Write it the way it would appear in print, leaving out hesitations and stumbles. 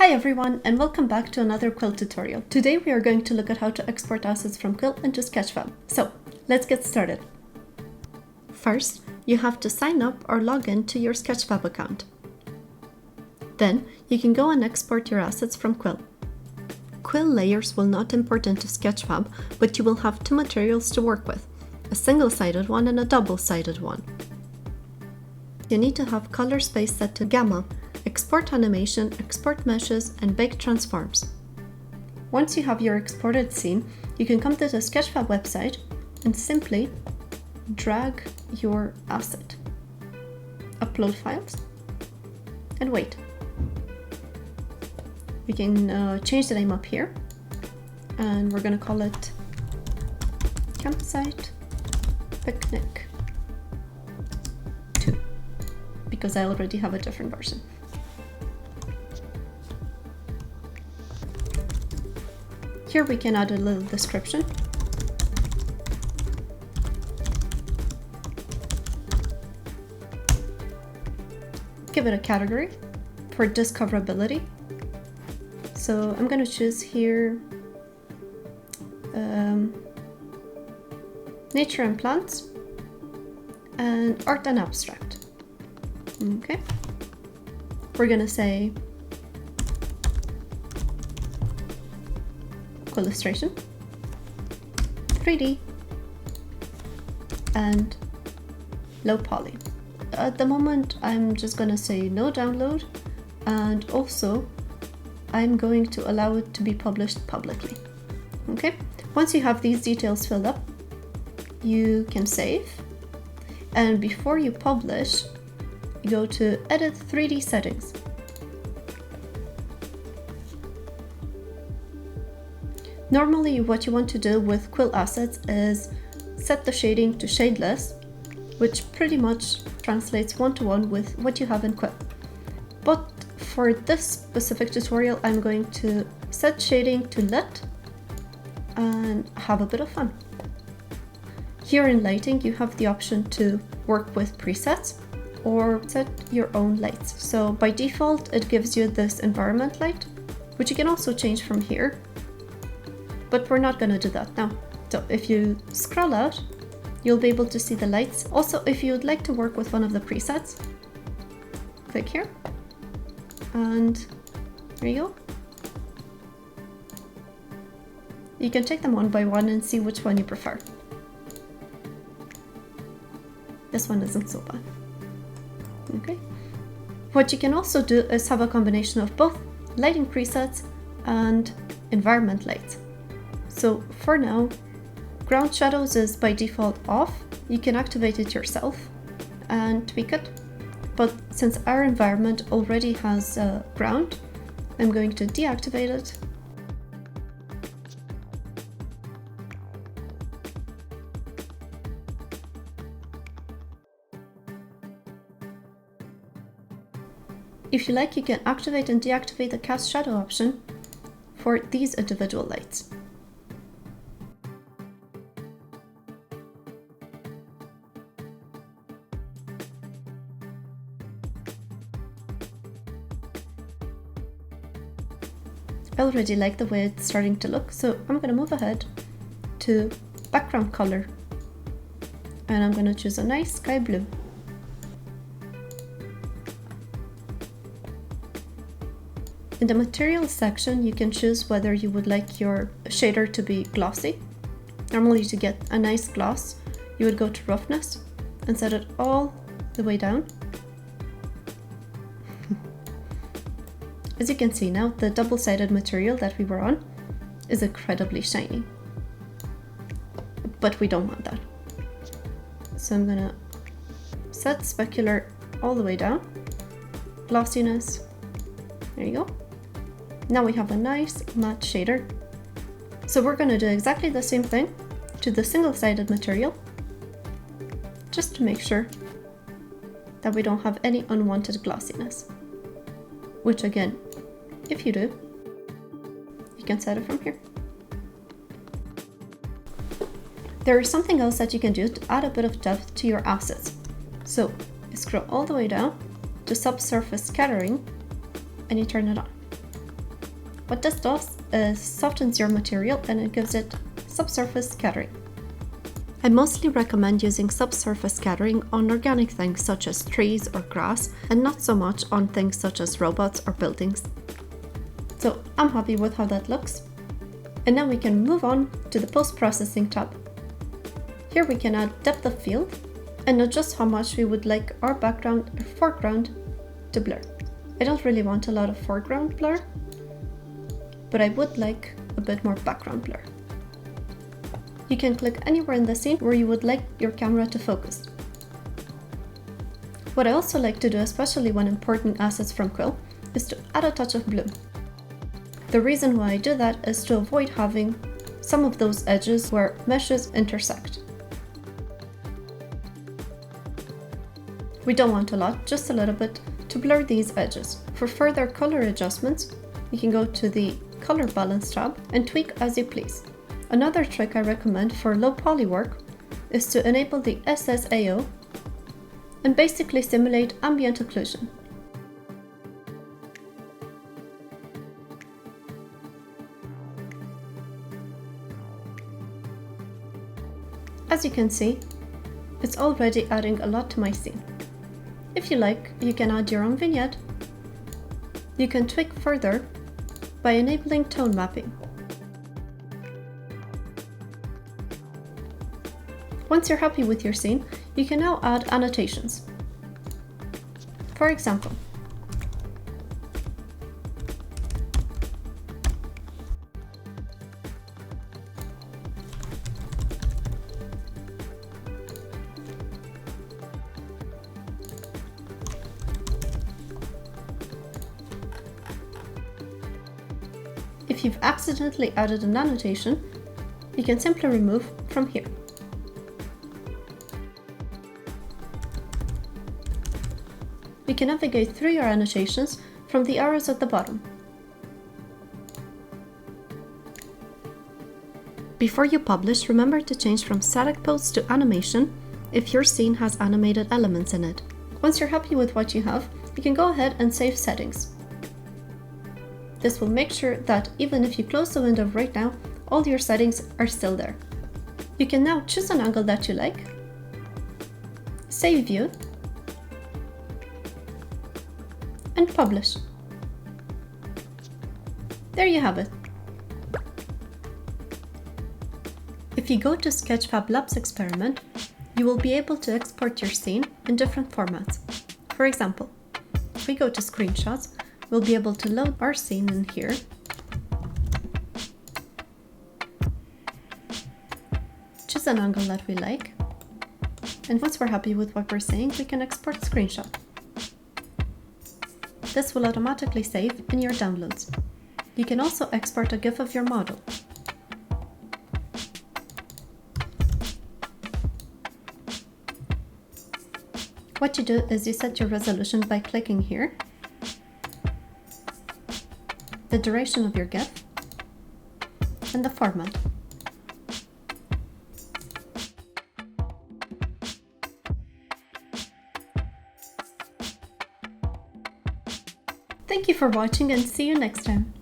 Hi everyone, and welcome back to another Quill tutorial. Today we are going to look at how to export assets from Quill into Sketchfab. So let's get started. First, you have to sign up or log in to your Sketchfab account. Then you can go and export your assets from Quill. Quill layers will not import into Sketchfab, but you will have two materials to work with, a single-sided one and a double-sided one. You need to have color space set to gamma, export animation, export meshes, and bake transforms. Once you have your exported scene, you can come to the Sketchfab website and simply drag your asset, upload files, and wait. We can change the name up here, and we're going to call it Campsite Picnic 2, because I already have a different version. Here we can add a little description. Give it a category for discoverability. So I'm going to choose here nature and plants and art and abstract. Okay. We're going to say illustration, 3D, and low poly. At the moment I'm just gonna say no download, and also I'm going to allow it to be published publicly. Okay, once you have these details filled up, you can save, and before you publish, you go to edit 3D settings. Normally what you want to do with Quill assets is set the shading to shadeless, which pretty much translates one-to-one with what you have in Quill. But for this specific tutorial, I'm going to set shading to lit and have a bit of fun. Here in lighting, you have the option to work with presets or set your own lights. So by default, it gives you this environment light, which you can also change from here. But we're not going to do that now. So if you scroll out, you'll be able to see the lights. Also, if you'd like to work with one of the presets, click here, and there you go. You can take them one by one and see which one you prefer. This one isn't so bad. Okay. What you can also do is have a combination of both lighting presets and environment lights. So for now, ground shadows is by default off. You can activate it yourself and tweak it. But since our environment already has ground, I'm going to deactivate it. If you like, you can activate and deactivate the cast shadow option for these individual lights. I already like the way it's starting to look, so I'm going to move ahead to background color, and I'm going to choose a nice sky blue. In the materials section, you can choose whether you would like your shader to be glossy. Normally, to get a nice gloss, you would go to roughness and set it all the way down. As you can see now, the double-sided material that we were on is incredibly shiny, but we don't want that. So I'm gonna set specular all the way down, glossiness, there you go. Now we have a nice matte shader. So we're gonna do exactly the same thing to the single-sided material, just to make sure that we don't have any unwanted glossiness. Which again, if you do, you can set it from here. There is something else that you can do to add a bit of depth to your assets. So you scroll all the way down to subsurface scattering and you turn it on. What this does is softens your material and it gives it subsurface scattering. I mostly recommend using subsurface scattering on organic things such as trees or grass, and not so much on things such as robots or buildings. So I'm happy with how that looks. And now we can move on to the post-processing tab. Here we can add depth of field and adjust how much we would like our background or foreground to blur. I don't really want a lot of foreground blur, but I would like a bit more background blur. You can click anywhere in the scene where you would like your camera to focus. What I also like to do, especially when importing assets from Quill, is to add a touch of bloom. The reason why I do that is to avoid having some of those edges where meshes intersect. We don't want a lot, just a little bit, to blur these edges. For further color adjustments, you can go to the Color Balance tab and tweak as you please. Another trick I recommend for low poly work is to enable the SSAO and basically simulate ambient occlusion. As you can see, it's already adding a lot to my scene. If you like, you can add your own vignette. You can tweak further by enabling tone mapping. Once you're happy with your scene, you can now add annotations. For example, if you've accidentally added an annotation, you can simply remove from here. You can navigate through your annotations from the arrows at the bottom. Before you publish, remember to change from static pose to animation if your scene has animated elements in it. Once you're happy with what you have, you can go ahead and save settings. This will make sure that even if you close the window right now, all your settings are still there. You can now choose an angle that you like, save view, and publish. There you have it. If you go to Sketchfab Labs experiment, you will be able to export your scene in different formats. For example, if we go to screenshots, we'll be able to load our scene in here, choose an angle that we like, and once we're happy with what we're seeing, we can export screenshot. This will automatically save in your downloads. You can also export a GIF of your model. What you do is you set your resolution by clicking here, the duration of your GIF, and the format. Thank you for watching and see you next time.